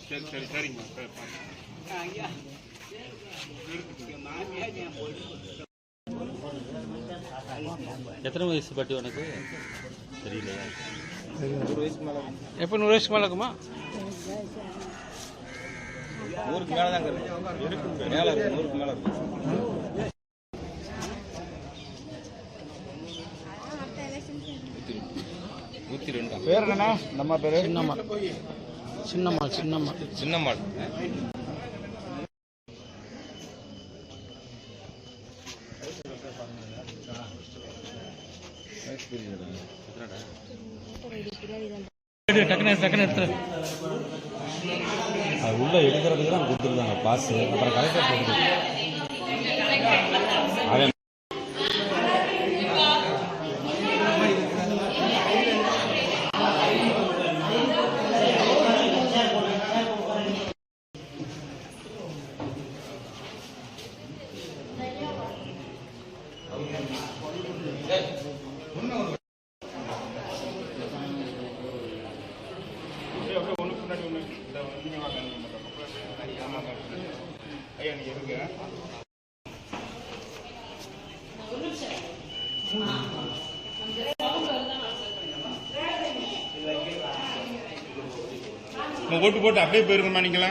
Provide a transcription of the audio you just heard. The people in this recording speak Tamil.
சரி சரிங்க. எத்தனை வயசு பாட்டி உனக்கு தெரியலையா? 100 வயசுக்கு மேலே. எப்போ 100 வயசுக்கு மேலே இருக்குமா? 100க்கு மேலே தாங்க இருக்கு. மேலே 100க்கு மேலே இருக்கு. பேர் என்னண்ணா? நம்ம பேர் சின்னம்மாள். சின்னம்மாள் சின்னம்மாள் சின்னம்மாள். டக்குனு எடுத்துரு. அது உள்ள எடுக்கிறதுக்கு தான் கொடுத்துருந்தாங்க பாஸ். அப்புறம் கலெக்டர் போட்டு ஓட்டு போட்டு அப்படியே போயிருக்கணுமா நீங்களா?